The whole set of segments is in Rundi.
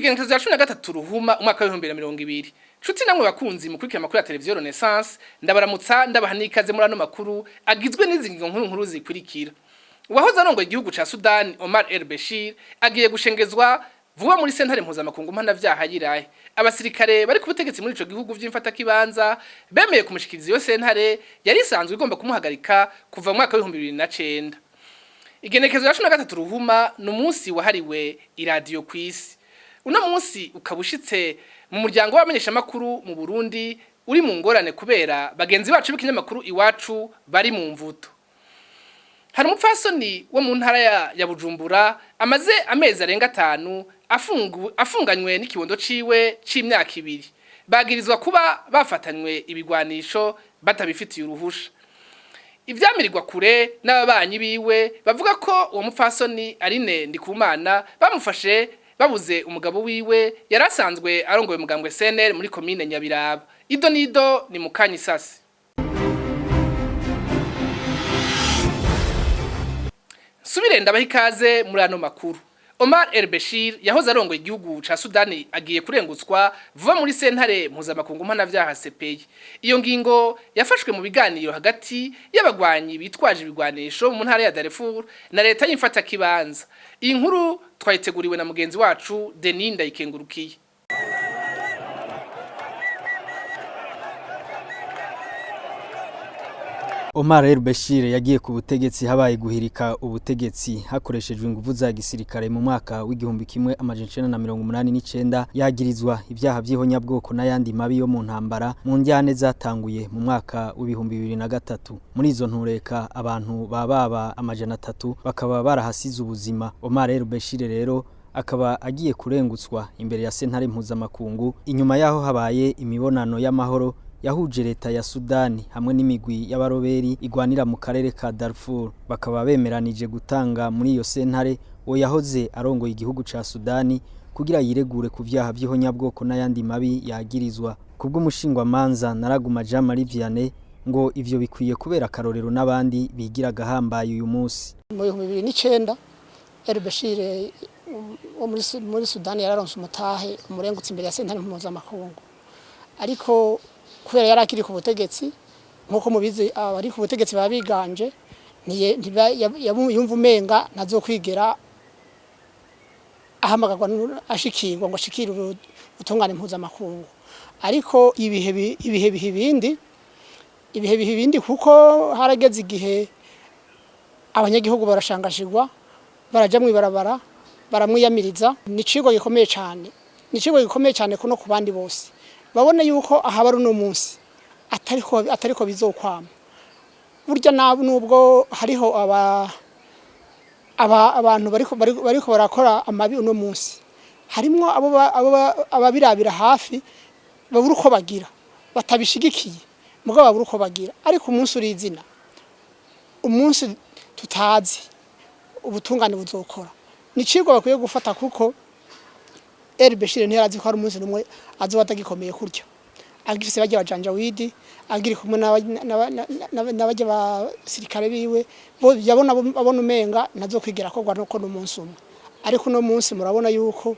kwigenekerezo ya 13 ruhuma umwaka wa 2020 Chuti namwe bakunzi mukurikira makuru ya televiziyo Renaissance ndabaramutsa ndabahanikaze muri ano makuru agizwe n'izingingo nkuru zikurikira. Uwahoze arongoye igihugu ca Sudan Omar el-Bashir agiye gushengezwa vuba muri sentare mpuzamakungu mpanavyaha yirahe. Abasirikare bari ku butegetsi muri ico gihugu vy'imfata kibanza bemeye kumushikiriza iyo sentare yari isanzwe igomba kumuhagarika kuva mu mwaka wa 2009. Igenekerezo ya 13 ruhuma n'umunsi wahariwe iradio kwisi. Uno munsi ukabushitse mu muryango w'abamenyesha makuru mu Burundi uri mu ngorane kubera bagenzi bacu b'ikinyamakuru iwacu bari mu mvuto. Hari umupfasoni wo mu ntara ya Bujumbura amaze amezi arenga 5 afunganywe n'ikibondo ciwe c'imyaka 2. Bagirizwa kuba bafatanywe ibigwanisho batabifitiye uruhusha. Ivyamirirwa kure n'ababanyi biwe bavuga ko uwo mupfasoni Aline Ndikumana bamufashe babuze umugabo wiwe yarasanzwe arongoye umugambwe CNL muri commune Nyabiraba. Ido nido ni mukanyi sasi. Subire ndabaha ikaze muri ano makuru. Omar el-Bashir yahoze arongoye igihugu ca Sudani agiye kurengutswa vuba muri sentare mpuzamakungu mpanavyaha CPI. Iyo ngingo yafashwe mu biganiro hagati y'abagwanyi bitwaje ibigwanisho mu ntara ya Darfur na leta y'imfata kibanza. Iyi nkuru twayiteguriwe na mugenzi wacu Denis Ndayikengurukiye. Omar el-Bashir yagiye ku butegetsi habaye guhirika ubutegetsi hakoreshejwe inguvu za gisirikare mu mwaka w'igihumbi kimwe amajana 1989 yagirizwa ibyaha by'ihonyabwoko n'ayandi mabi yo mu ntambara mu njyane zatanguye mu mwaka w'ibihumbi 2003. Muri izo ntureka abantu baba amajana 3 bakaba barahasize ubuzima. Omar el-Bashir rero akaba agiye kurengutswa imbere ya sentare mpuzamakungu inyuma yaho habaye imibonano y'amahoro yahuje leta ya Sudani hamwe n'imigwi y'abaroberi igwanira mu karere ka Darfur. Bakaba bemeranije gutanga muri iyo sentare uwo yahoze arongoye igihugu ca Sudani kugira yiregure ku vyaha by'ihonyabwoko n'ayandi mabi yagirizwa. Kubw'umushingwa manza Naraguma Jean Marie Vianney ngo ivyo bikwiye kubera karorero n'abandi bigira gahambaye uyu munsi. Mu 2009 el-Bashir wo muri Sudani yararonse umutahe umurengutse imbere ya sentare mpuzamakungu. Ariko kubera yarakiri ku butegetsi nkuko mubizi abari ku butegetsi babiganje yumva umenga nazo kwigera ahamagagwa ashikirwa ngo ashikire ubutungane mpuzamakungu. Ariko ibihe bindi kuko harageze igihe abanyagihugu barashangashirwa baraja mu ibarabara baramwiyamiriza. Nicigo gikomeye cyane kuno ku bandi bose babone yuko ahabara uno munsi atariko bizokwama. Burya nubwo hariho abantu bariko barakora amabi uno munsi harimo ababirabira hafi babura uko bagira batabishigikiye mugabo babura uko bagira. Ariko umunsi uri izina umunsi tutazi ubutungane buzokora nicigo bakwiye gufata kuko el-Bashir ntiyarazi ko ari umunsi numwe azobatagikomeye kuryo agifise bajya bajanjawidi agiri kumwe n'abajya basirikare biwe yabona umenga nazo kwigera ko gwanoko n'umunsi umwe. Ariko no munsi murabona yuko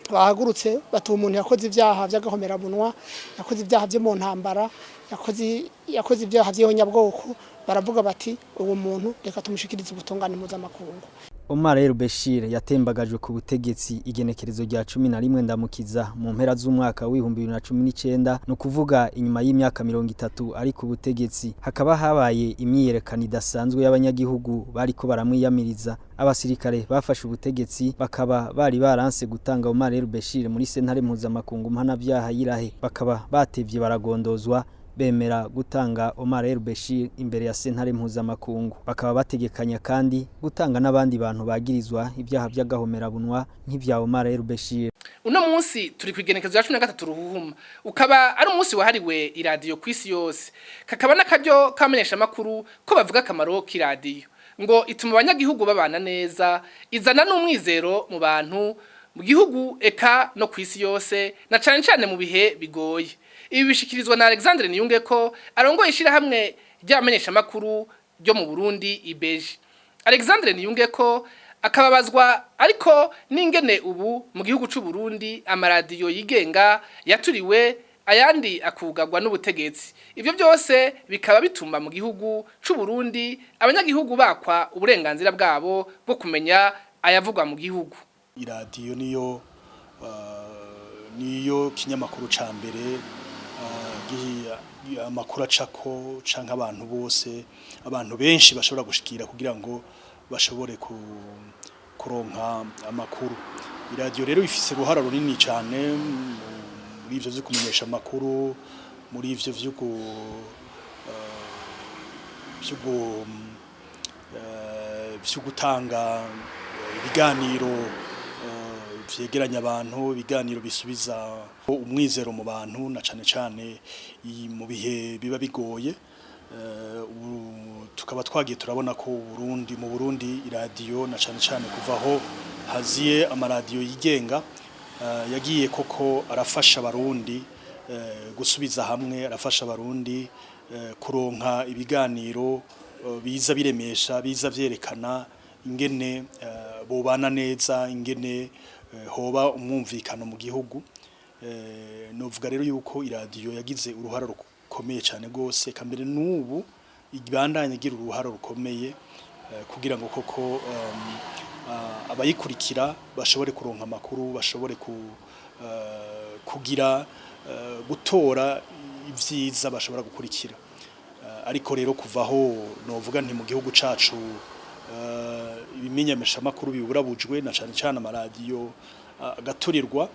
bahagurutse batuma umuntu yakoze ivyaha by'agahomera bunwa yakoze ivyaha byo mu ntambara yakoze ivyaha by'ihonyabwoko baravuga bati uwo muntu reka tumushikirize ubutungane mpuzamakungu. Omar el-Bashir yatembagajwe ku butegetsi igenekerezo rya 11 ndamukiza mu mpera z'umwaka w'ibihumbi 2019 no kuvuga inyuma y'imyaka 30 ari ku butegetsi. Hakaba habaye imyiyerekano idasanzwe y'abanyagihugu bariko baramwiyamiriza. Abasirikare bafashe ubutegetsi bakaba bari baranse gutanga Omar el-Bashir muri sentare mpuzamakungu mpanavyaha yirahe. Bakaba batevye baragondozwa bemera gutanga Omar el-Bashir imbere ya sentare mpuzamakungu. Bakaba bategekanya kandi gutanga n'abandi bantu bagirizwa ibyaha by'agahomera bunwa nk'ivya Omar el-Bashir. Uno munsi turi kwigenekezo ya 13 ruhuma ukaba ari umunsi wahariwe iradio kwisi yose. Kakaba nakaryo kamenyesha makuru ko bavuga akamaro k'iradio ngo ituma abanyagihugu babana neza, izana n'umwizero mu bantu mu gihugu eka no kwisi yose na cyane mu bihe bigoye. Ibi bishikirizwa na Alexandre Niyungeko arongoye ishirahamwe ry'abamenyesha makuru ryo mu Burundi ibeje. Alexandre Niyungeko akababazwa ariko n'ingene ubu mu gihugu c'u Burundi amaradiyo yigenga yaturiwe ayandi akugagwa n'ubutegetsi. Ivyo byose bikaba bituma mu gihugu c'u Burundi abanyagihugu bakwa uburenganzira bwabo bwo kumenya ayavugwa mu gihugu. Iradiyo niyo kinyamakuru ca mbere amakuru acako canke abantu bose, abantu benshi bashobora gushikira kugira ngo bashobore kuronka amakuru. Iradiyo rero ifise uruhara runini cyane muri ivyo vyo kumenyesha amakuru, muri ivyo vyo gutanga ibiganiro vyegeranya abantu, ibiganiro bisubiza umwizero mu bantu na cane mu bihe biba bigoye. Tukaba twagiye turabona ko mu Burundi iradiyo na cane kuvaho haziye amaradiyo yigenga yagiye koko arafasha abarundi gusubiza hamwe, arafasha abarundi kuronka ibiganiro biza biremesha, biza vyerekana ingene bobana neza, ingene hoba umwumvikano mu gihugu. Novuga rero yuko iradiyo yagize uruhara rukomeye cyane gose, kambere n'ubu ibandanye gira uruhara rukomeye kugira ngo koko abayikurikira bashobore kuronka amakuru, bashobore kugira gutora ivyiza bashobora gukurikira. Ariko rero kuvaho novuga nti mu gihugu cacu ibimenyesha amakuru biburabujwe na cane amaradiyo agaturirwa,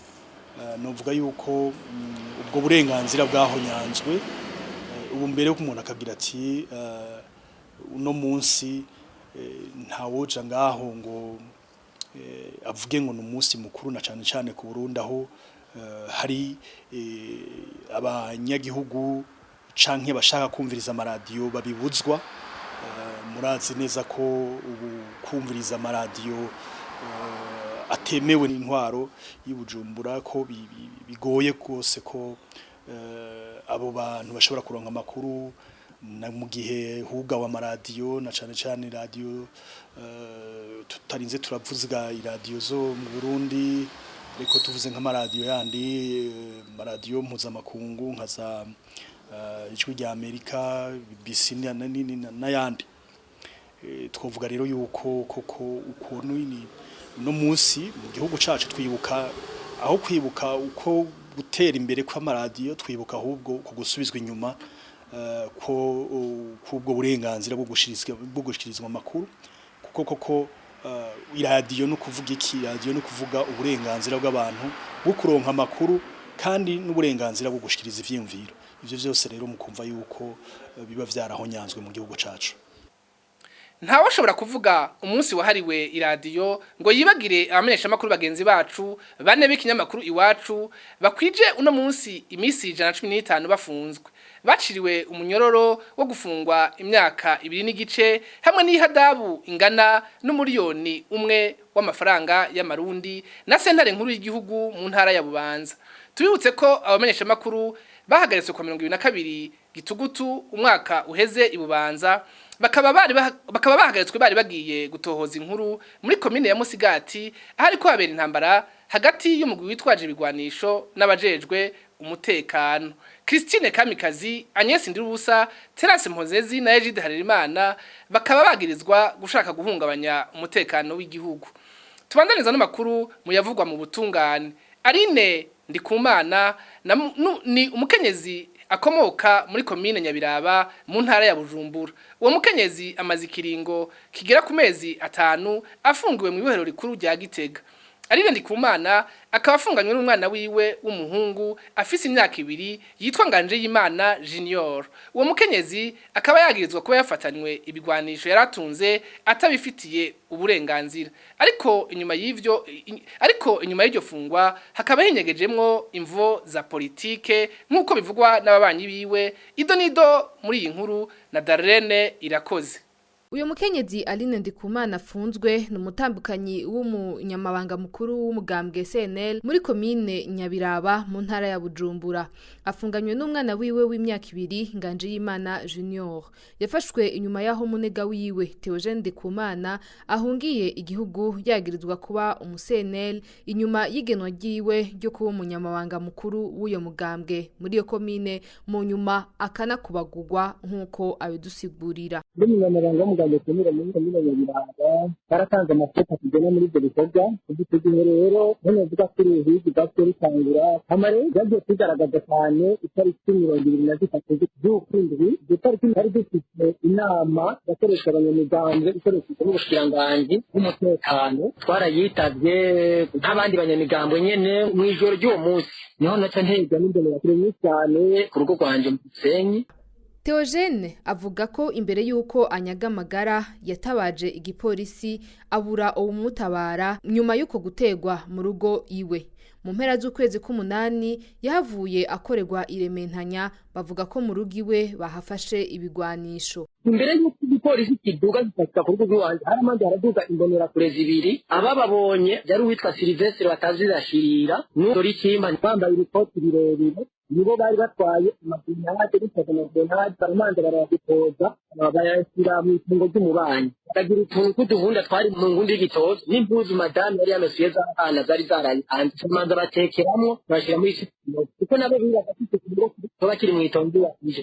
novuga yuko ubwo burenganzira bwahonyanzwe. Ubu mbere yuko umuntu akagira ati uno munsi ntawoja ngaho ngo avuge ngo n'umunsi mukuru na cane ku Burundi aho hari abanyagihugu canke bashaka kumviriza amaradiyo babibuzwa. Murazi neza ko ubu kumviriza amaradiyo atemewe n'intwaro y'Ibujumbura ko bigoye kose ko abo bantu bashobora kuronka amakuru mu gihe hugawe amaradiyo na cane radio tutarinze turavuga iradiyo zo mu Burundi, ariko tuvuze nk'amaradiyo yandi, amaradiyo mpuzamakungu nka za Ijwi rya Amerika, BBC n'ayandi. Twovuga rero yuko koko ukuntu no munsi mu gihugu cacu twibuka uko gutera imbere kw'amaradiyo, twibuka ahubwo kugusubizwa inyuma kubwo burenganzira bwo gushikirizwa amakuru, kuko koko iradiyo no kuvuga iki, iradiyo no kuvuga uburenganzira bw'abantu bwo kuronka amakuru kandi n'uburenganzira bwo gushikiriza ivyiyumviro. Ivyo vyose rero mukumva yuko biba vyarahonyanzwe mu gihugu cacu. Ntawashobora kuvuga umunsi wahariwe iradiyo ngo yibagire abamenyesha amakuru bagenzi bacu bane b'ikinyamakuru iwacu bakwije uno munsi imisi 115 bafunzwe, baciriwe umunyororo wo gufungwa imyaka 2 n'igice hamwe n'ihadabu ingana n'umuriyoni umwe w'amafaranga y'amarundi na sentare nkuru y'igihugu mu ntara ya Bubanza. Tubibutse ko abamenyesha amakuru bahagaritswe kwa 22 Gitugutu umwaka uheze ibubanza, bakaba bahagaritswe bari bagiye gutohoza inkuru muri komine ya Musigati ahari ko habera intambara hagati y'umugwi witwaje ibigwanisho n'abajejwe umutekano. Christine Kamikazi, Agnes Ndirubusa, Terence Mpozezi na Egide Harerimana bakaba bagirizwa gushaka guhungabanya umutekano w'igihugu. Tubandaniza no makuru muyavugwa mu butungane. Aline Ndikumana ni umukenyezi akomoka muri komine Nyabiraba mu ntara ya Bujumbura. Uwo mukenyezi amaze ikiringo kigera ku mezi 5 afungiwe mu ibohero rikuru rya Gitega. Aline Ndikumana akaba afunganywe n'umwana wiwe w'umuhungu afise imyaka 2 yitwa Nganjeyimana Junior. Uwo mukenyezi akaba yagirizwa kuba yafatanywe ibigwanisho yaratunze atabifitiye uburenganzira. Ariko inyuma y'iryo fungwa hakaba hinyegejemwo imvo za politike nk'uko bivugwa n'ababanyi biwe. Ido nido muri iyi nkuru na Darlene Irakoze. Uyo mukenyezi Aline Ndikumana afunzwe n'umutambukanyi w'umunyamabanga mukuru w'umugambwe CNL muri komine Nyabiraba mu ntara ya Bujumbura. Afunganywe n'umwana wiwe w'imyaka 2 Nganjiyimana Junior. Yafashwe inyuma yaho munega wiwe Theogene Ndikumana ahungiye igihugu yagirizwa kuba umuCNL inyuma y'igenwa ryiwe ryo kuba umunyamabanga mukuru w'uyo mugambwe muri iyo komine mu nyuma akanakubagurwa nkuko abidusigurira. Mugambwe kumira muri komine Nyabiraba baratanze amasoko kugena muri ibyo bikorwa kugiteganya rero none vuga kuri hiji gato ritangura amare yagiye kugaragaza cyane itariki 23 z'ukwindwi itariki hari dufite inama yakoresha abanyamigambwe ikoresheje n'ubushiranganje bw'umutekano twarayitavye nk'abandi banyamigambwe nyene mu ijoro ry'uwo munsi niho naca ntega n'imbere ya kure cyane ku rugo rwanje mu Gisenyi. Theogene avuga ko imbere yuko anyagamagara yatabaje igipolisi abura umutabara nyuma yuko gutegwa mu rugo iwe. Mu mpera z'ukwezi k'umunani yahavuye akorerwa irementanya bavuga ko mu rugo iwe bahafashe ibigwanisho. Imbere y'uko igipolisi kiduga gifata ku rugo rwanje haramanje haraduga imbonera kure zibiri abababonye yari uwitwa Silvestre batazirashirira n'uri kimba bambaye ibikoti birebire nibo bari batwaye amabinyage biteze na grenade baramanza barabitoza bayashyira mu itungo ry'umubanyi bakagira utuntu tw'uduhunda twari mu ngundi y'igitozo n'impuzu madame yari yamesuye z'abana zari zaraye hanze bamanza batekeramo bashyira muri sitimo kuko nabo biraga ko bakiri mu itongo yakije.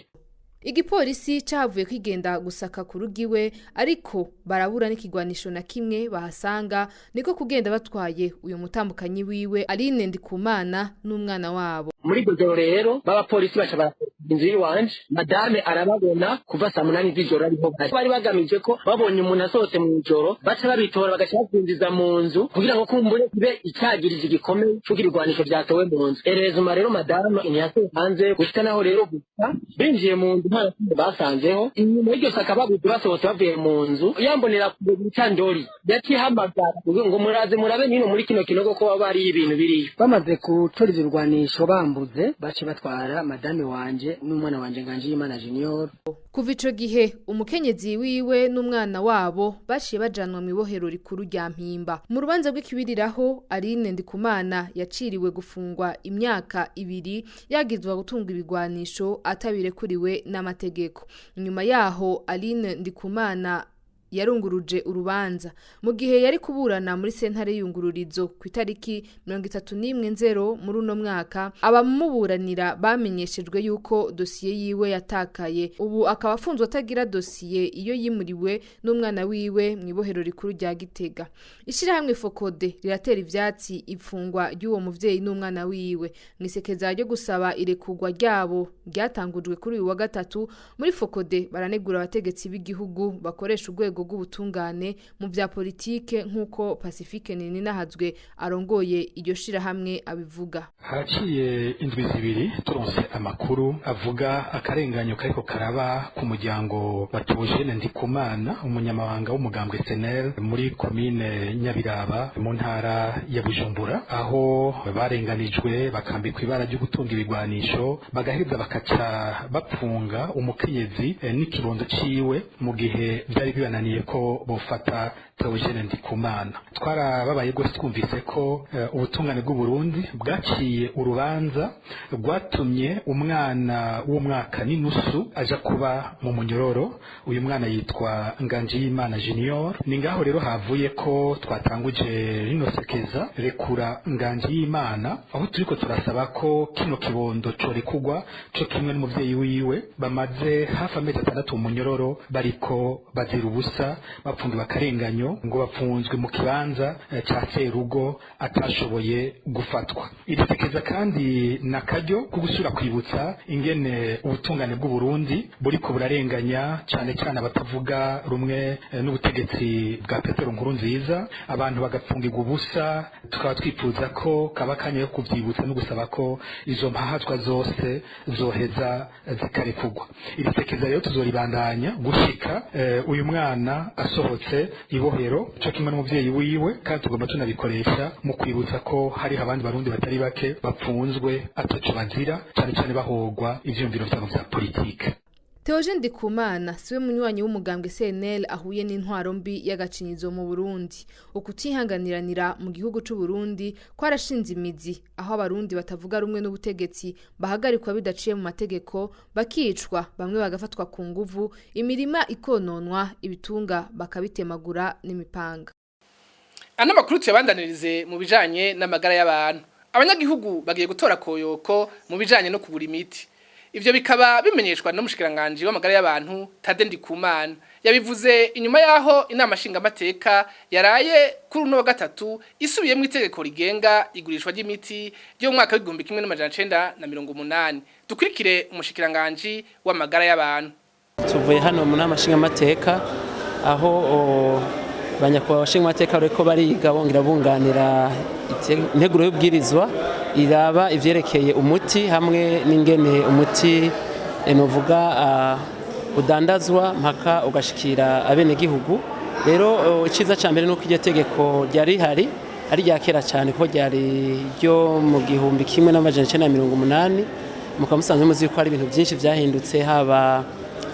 Igipolisi cavuye kwigenda gusaka ku rugiwe ariko barabura n'ikigwanisho na kimwe bahasanga niko kugenda batwaye uyo mutambukanyi wiwe Aline Ndikumana n'umwana wabo. Muri gojoro rero baba polisi bacha barinzi iwanje madame arababona kuva saa 8 z'ijoro ariho bari bagamije ko babonye umuntu asohotse mu ijoro bacha babitora bagacha bazindiza mu nzu kugira ngo kumbure ibe icyagirije igikomeye cy'ugirwanisho byatowe mu nzu. Erezuma rero madame inyaso hanze gushika naho rero gusa binjiye mu nzu basanzeho inyuma y'iryo saka babuze basohotse bavuye mu nzu yambonera ku cyandori yakihamagara ngo muraze murabe nino muri kino kinogo ko bari ibintu biriyo bamaze gutora ibirwanisho bambuze bace batwara madame wanje n'umwana wanje Nganjiyimana Junior. Kuva ico gihe umukenyezi wiwe n'umwana wabo baciye bajanwa mu ibohero rikuru rya Mpimba. Mu rubanza rw'ikibiriraho Aline Ndikumana yaciriwe gufungwa imyaka 2 yagizwa gutunga ibigwanisho atabirekuriwe n'amategeko. Nyuma yaho Aline Ndikumana yarunguruje urubanza mu gihe yari kuburana muri sentare yungururizo ku itariki 31 muri uno mwaka. Abamuburanira bamenyeshejwe yuko dosiye yiwe yatakaye ubu akaba afunzwe atagira dosiye iyo yimuriwe n'umwana wiwe mu ibohero rikuru rya Gitega. Ishirahamwe Fokode riratera ivyatsi ifungwa ry'uwo muvyeyi n'umwana wiwe. Mwisekeza ryo gusaba irekugwa ryabo ryatangujwe kuri uyu wa gatatu. Muri Fokode baranegura abategetsi b'igihugu bakoresha urwego rw'ubutungane mu bya politike nkuko Pacifique Ninahazwe arongoye iryo shirahamwe abivuga. Haciye indwi zibiri turonse amakuru avuga akarenganyo kariko karaba ku muryango wa Theogene Ndikumana umunyamabanga w'umugambwe CNL muri komine Nyabiraba mu ntara ya Bujumbura aho barenganijwe bakambikwa ibara ryo gutunga ibigwanisho bagaheza bakaca bapfunga umukenyezi n'ikibondo ciwe mu gihe byari bibananiye ko bofata Theogene Ndikumana. Twarababaye gose twumvise ko ubutungane bw'u Burundi bwaciye urubanza rwatumye umwana w'umwaka n'inusu aja kuba mu munyororo. Uyu mwana yitwa Nganjiyimana Junior. Ni ngaho rero havuye ko twatanguje rino sekeza rekura Nganjiyimana aho turiko turasaba ko kino kibondo corekugwa co kimwe n'umuvyeyi wiwe bamaze hafi amezi 6 mu munyororo bariko bazira ubusa bapfungiwe akarenganyo ngo bapfunzwe mu kibanza ca Serugo atashoboye gufatwa. Irisekeza kandi nakaryo ko gusura kwibutsa ingene ubutungane bw'u Burundi buriko burarenganya cyane cyane abatavuga rumwe n'ubutegetsi bwa Petero Nkurunziza abantu bagapfungirwa ubusa. Tukaba twifuza ko kabakanye yo kuvyibutsa no gusaba ko izo mpahatwa zose zoheza zikarekugwa. Irisekeza rero tuzoribandanya gushika uyu mwana asohotse ibohero cyo kimwe n'umuvyeyi wiwe kandi tugomba tunabikoresha mu kwibutsa ko hari abandi barundi batari bake bapfunzwe ataco bazira cyane cyane bahogwa ivyumviro byabo bya politike. Theogene Ndikumana siwe munywanyi w'umugambwe CNL ahuye n'intwaro mbi y'agacinyizo mu Burundi. Ukutihanganiranira mu gihugu c'u Burundi kwarashinze imizi aho abarundi batavuga rumwe n'ubutegetsi bahagarikwa bidaciye mu mategeko, bakicwa, bamwe bagafatwa ku nguvu, imirima ikononwa, ibitunga bakabitemagura n'imipanga. Ana makuru tuyabandanirize mu bijanye n'amagara y'abantu. Abanyagihugu bagiye gutora koyoko mu bijanye no kugura imiti. Ivyo bikaba bimenyeshwa no mushikiranganje w'amagara y'abantu Tade Ndikumana. Yabivuze inyuma yaho inama nshingamateka yaraye kuri uno wa gatatu isubiye mu itegeko rigenga igurishwa ry'imiti ryo mu mwaka w'1980. Dukurikire umushikiranganje w'amagara y'abantu. Tuvuye hano mu nama nshingamateka aho banyakwa abashingamateka bariko bariga bongera bunganira integuro y'ubwirizwa iraba ivyerekeye umuti hamwe n'ingene umuti novuga udandazwa mpaka ugashikira abene gihugu. Rero iciza ca mbere nuko iryo tegeko ryari hari ari rya kera cyane ko ryari ryo mu 1980 mukaba musanzwe muzi ko hari ibintu byinshi vyahindutse haba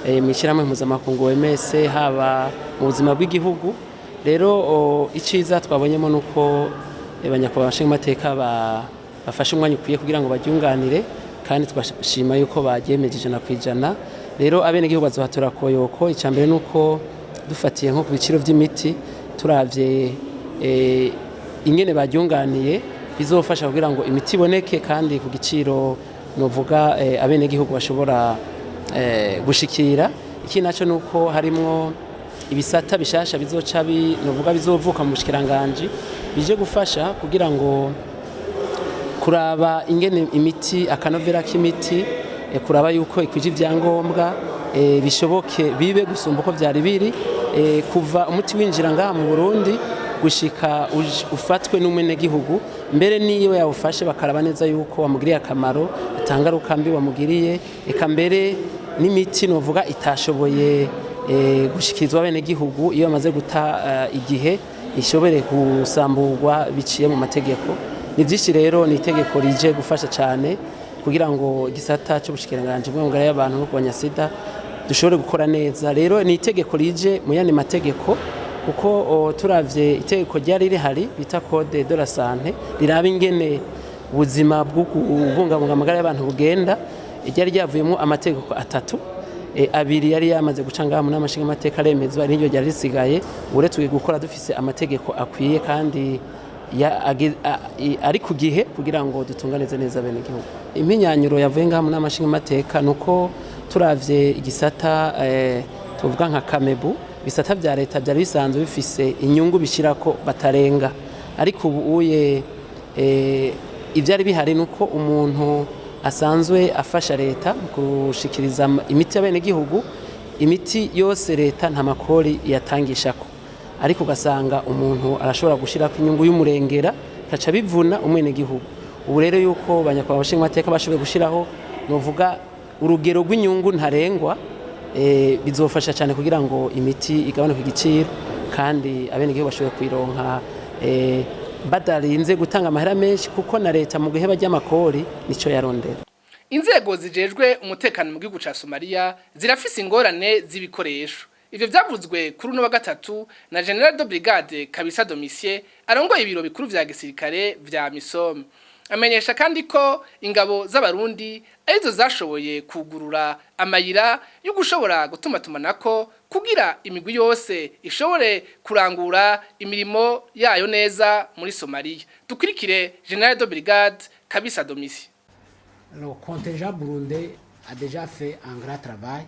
mwishyiramwe mpuzamakungu OMS haba mu buzima bw'igihugu. Rero iciza twabonyemo nuko abanyakwa abashingamateka bafashe umwanya ukwiye kugira ngo baryunganire kandi twashima yuko bagyemeje 100%. Rero abene gihugu bazohatora koyoko. Icambere nuko dufatiye nko ku biciro by'imiti turavye ingene baryunganiye bizofasha kugira ngo imiti iboneke kandi ku giciro novuga abene gihugu bashobora gushikira. Iki naco nuko harimwo ibisata bishasha bizoca novuga bizovuka mu bushikiranganje bije gufasha kugira ngo kuraba ingene imiti akanovera k'imiti kuraba yuko ikwije ivyangombwa bishoboke bibe gusumba uko vyari biri kuva umuti winjira ngaha mu Burundi gushika ufatwe n'umene gihugu mbere niyo yawufashe bakaraba neza yuko wamugiriye akamaro atangaruka mbi wamugiriye eka mbere n'imiti novuga itashoboye gushikizwa bene gihugu iyo bamaze guta igihe ishobore gusamburwa biciye mu mategeko. Ni byinshi rero ni itegeko rije gufasha cyane kugira ngo igisata cy'ubushikiranganje bw'amagara y'abantu no kurwanya sida dushobore gukora neza. Rero ni itegeko rije mu yandi mategeko kuko turavye itegeko ryari rihari bita code de la santé riraba ingene ubuzima bw'ubungabunga amagara y'abantu bugenda. Ryari ryavuyemo amategeko atatu, abiri yari yamaze gucanga mu namashinga amateka remezwa n'iryo ryari risigaye. Uretse gukora dufise amategeko akwiye kandi ari ku gihe kugira ngo dutunganize neza bene gihugu. Iminyanyuro yavuye ngaha mu namashinga amateka nuko turavye igisata tuvuga nka Kamebu bisata vya leta byari bisanzwe bifise inyungu bishirako batarenga, ariko ubuye ivyari bihari nuko umuntu asanzwe afasha leta gushikiriza imiti y'abene gihugu. Imiti yose leta nta makori yatangishako, ariko ugasanga umuntu arashobora gushirako inyungu y'umurengera kaca bivuna umwene gihugu. Ubu rero yuko banyakwa abashinga amateka bashoboye gushiraho novuga urugero rw'inyungu ntarengwa bizofasha cyane kugira ngo imiti igabanuke igiciro kandi abene gihugu bashoboye kwironka badarinze gutanga amahera menshi kuko na leta mu gihe bajya amakori nico yarondera. Inzego zijejwe umutekano mu gihugu ca Somalia zirafise ingorane z'ibikoresho. Ivyo vyavuzwe kuri uno wa gatatu na General de Brigade Kabisa Domicier arongoye ibiro bikuru vya gisirikare vya Misom. Amenyesha kandi ko ingabo z'abarundi arizo zashoboye kugurura amayira yo gushobora gutumatumanako kugira imigwi yose ishobore kurangura imirimo yayo neza muri Somalia. Dukurikire General de Brigade Kabisa Domicier. Le contingent burundais a déjà fait un grand travail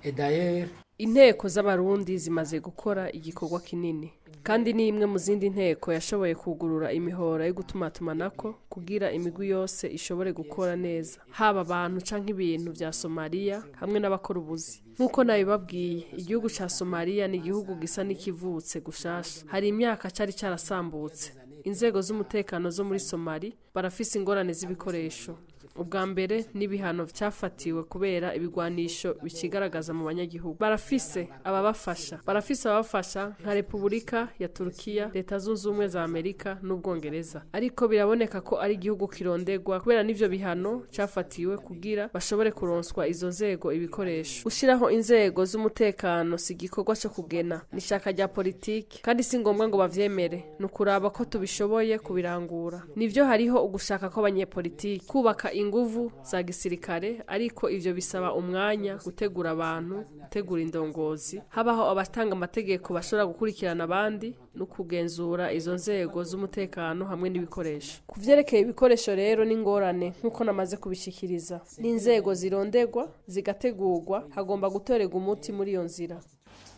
et d'ailleurs inteko z'abarundi zimaze gukora igikorwa kinini kandi ni imwe mu zindi nteko yashoboye kugurura imihora yo gutumatumanako kugira imigwi yose ishobore gukora neza, haba abantu canke ibintu vya Somalia hamwe n'abakora ubuzi. Nkuko nabibabwiye, igihugu ca Somalia ni igihugu gisa n'ikivutse gushasha. Hari imyaka cari carasambutse. Inzego z'umutekano zo muri Somali barafise ingorane z'ibikoresho. ubwa mbere n'ibihano vyafatiwe kubera ibigwanisho bikigaragaza mu banyagihugu. Barafise ababafasha nka Repubulika ya Turkiya, Leta Zunze Ubumwe za Amerika n'Ubwongereza. Ariko biraboneka ko ari igihugu kirondegwa kubera n'ivyo bihano cafatiwe kugira bashobore kuronswa izo nzego ibikoresho. Gushiraho inzego z'umutekano si igikorwa cyo kugena, ni ishaka rya politiki kandi si ngombwa ngo bavyemere. Nukuraba ko tubishoboye kubirangura. Nivyo hariho ugushaka ko abanyepolitiki kubaka inguvu za gisirikare, ariko ivyo bisaba umwanya, gutegura abantu, gutegura indongozi, habaho abatanga amategeko bashobora gukurikirana abandi no kugenzura izo nzego z'umutekano hamwe n'ibikoresho. Kuvyerekeye ibikoresho rero n'ingorane nkuko namaze kubishikiriza, n'inzego zirondegwa zigategurwa, hagomba gutorega umuti muri iyo nzira.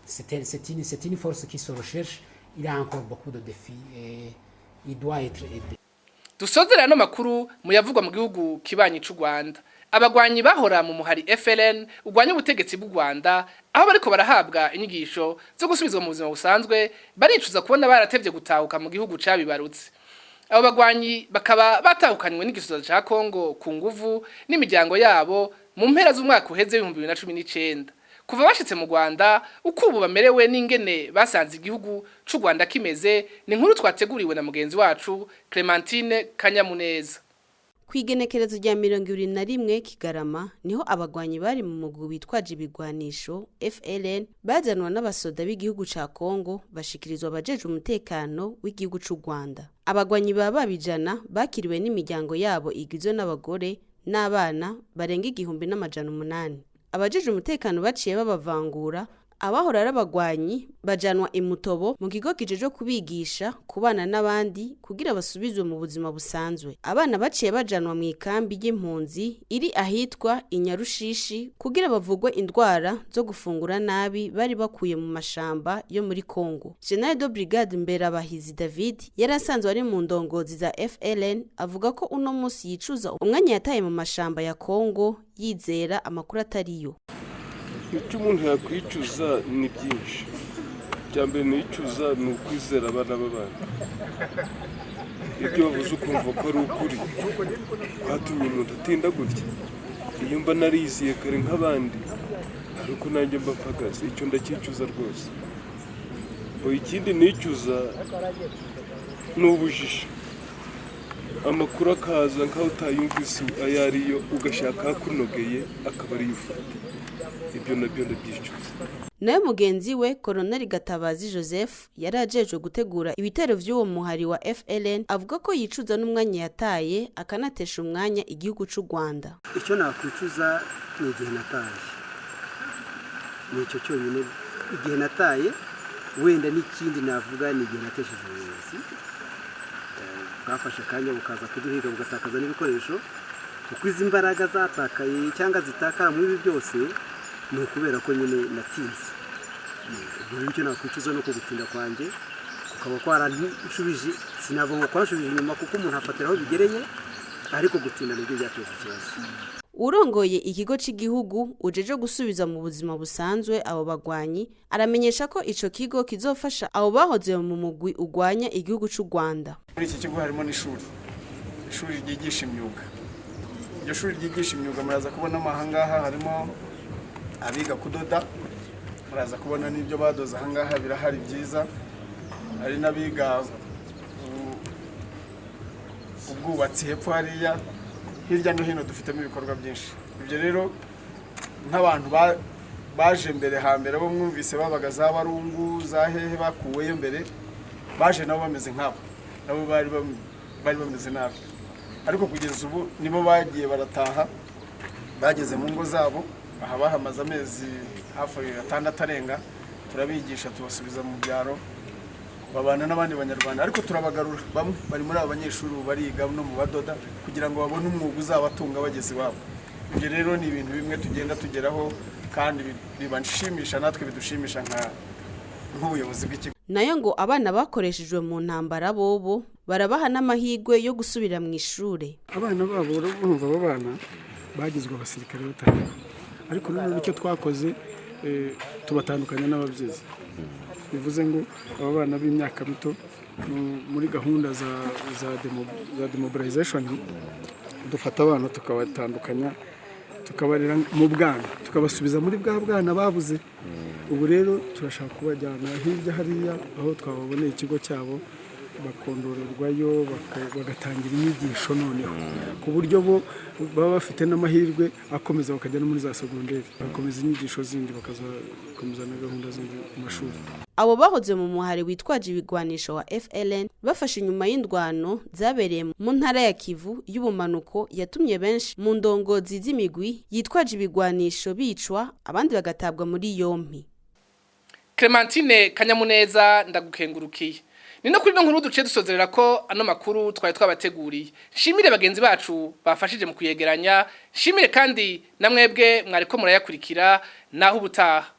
C'est une force qui se recherche, il y a encore beaucoup de défis et il doit être aidé. Dusozera no makuru muyavugwa mu gihugu kibanyi c'u Rwanda. Abagwanyi bahora mu muhari FLN ugwanya ubutegetsi bw'u Rwanda aho bariko barahabwa inyigisho zo gusubizwa mu buzima busanzwe baricuza kubona baratevye gutahuka mu gihugu cabibarutse. Abo bagwanyi bakaba batahukanywe n'igisoza ca Kongo ku nguvu n'imiryango yabo mu mpera z'umwaka uheze 2019. Kuva bashitse mu Rwanda ukubu bamerewe n'ingene basanze igihugu c'u Rwanda kimeze ni nkuru twateguriwe na mugenzi wacu Clementine Kanyamuneza. Kwigenekerezo rya 2021 Kigarama niho abagwanyi bari mu mugwi bitwaje ibigwanisho FLN bazanwa n'abasoda b'igihugu ca Kongo bashikirizwa abajeje umutekano w'igihugu c'u Rwanda. Abagwanyi babijana bakiriwe n'imiryango yabo igizwe n'abagore n'abana barenga 1800. Abajeje umutekano baciye babavangura, abahora arabagwanyi bajanwa imutobo mu kigo kijeje kubigisha kubana n'abandi kugira basubizwe mu buzima busanzwe. Abana baciye bajanwa mu ikambi y'impunzi iri ahitwa Inyarushishi kugira bavugwe indwara zo gufungura nabi bari bakuye mu mashamba yo muri Kongo. General de Brigade Mberabahizi David yarasanzwe ari mu ndongozi za FLN avuga ko uno munsi yicuza umwanya yataye mu mashamba ya Kongo yizera amakuru atariyo. Icyo umuntu yakwicuza ni byinshi. Cyambere nicuza ni ukwizera abana b'abandi. Ibyo bavuze ukumva ko ari ukuri. Kwatumye umuntu atinda gutya. Iyo mba nariziye kare nk'abandi, ariko nanjye mba mpagaze. Icyo ndakicuza rwose. Ikindi nicuza ni ubujiji. Amakuru akaza nkaho utayumvise ayo ariyo ugashaka kunogeye akaba ari ufata. Ibyo nabyo ndabyicuza. Nawe mugenzi we Colonel Gatabazi Joseph yarajejwe gutegura ibitero vy'uwo muhari wa FLN avuga ko yicuza n'umwanya yataye akanatesha umwanya igihugu c'u Rwanda. Icyo nakwicuza ni igihe nataye. Ni icyo cyonyine igihe nataye, wenda n'ikindi navuga ni igihe natesheje ubuyobozi. Bwafashe kanya bukaza kuduhiga bugatakaza n'ibikoresho. Kuko izi imbaraga zatakaye cyangwa zitakara muri ibi byose ni ukubera ko nyine natinze. Icyo nakwicuza no kugutinda kwanjye kukaba kwaranshubije, sinavuga ko kwanshubije inyuma kuko umuntu afatiraho bigereye, ariko gutinda nibyo byateza ikibazo. Urongoye ikigo cy'igihugu ujeje gusubiza mu buzima busanzwe abo bagwanyi aramenyesha ko ico kigo kizofasha abo bahoze mu mugwi ugwanya igihugu c'u Rwanda. Muri iki kigo harimo n'ishuri ryigisha imyuga. Iryo shuri ryigisha imyuga muraza kubona ahangaha harimo abiga kudoda, muraza kubona n'ibyo badoza ahangaha birahari byiza, hari n'abiga ubwubatsi hepfo hariya, hirya no hino dufitemo ibikorwa byinshi. Ibyo rero nk'abantu baje mbere hambere bo mwumvise babaga za Barungu za hehe bakuweyo mbere, baje nabo bameze nk'abo, nabo bari bameze nabi, ariko kugeza ubu nibo bagiye barataha bageze mu ngo zabo. Aha bahamaze amezi hafi 6 arenga, turabigisha tubasubiza mu byaro babana n'abandi banyarwanda, ariko turabagarura bamwe bari muri abanyeshuri bariga no mu badoda kugira ngo babone umwuga uzabatunga bageze wabo. Ibyo rero ni ibintu bimwe tugenda tugeraho kandi bibanshimisha natwe bidushimisha nk'ubuyobozi bw'ikigo. Nayo ngo abana bakoreshejwe mu ntambara bobo barabaha n'amahigwe yo gusubira mu ishure. Abana babo urumva abo bana bagizwe abasirikare batanu, ariko none icyo twakoze tubatandukanya n'ababyeyi. Bivuze ngo aba bana b'imyaka mito muri gahunda za demobilization dufata abana tukabatandukanya tukabarera mu bwana tukabasubiza muri bwa bwana babuze ubu rero turashaka kubajyana hirya hariya aho twababoneye ikigo cyabo bakondorerwayo bagatangira inyigisho noneho ku buryo bo baba bafite n'amahirwe akomeza bakajya no muri za segonderi bakomeza inyigisho zindi bakazakomeza na gahunda zindi mu mashuri. Abo bahoze mu muhare witwaje ibigwanisho wa FLN bafashe inyuma y'indwano zabereye mu ntara ya Kivu y'ubumanuko yatumye benshi mu ndongozi z'imigwi yitwaje ibigwanisho bicwa abandi bagatabwa muri yompi. Clementine Kanyamuneza ndagukengurukiye. Ni no kuri no nkuru duce dusozerera ko ano makuru twari twabateguriye. Shimire bagenzi bacu bafashije mu kuyegeranya, shimire kandi namwebwe mwariko murayakurikira naho ubutaha.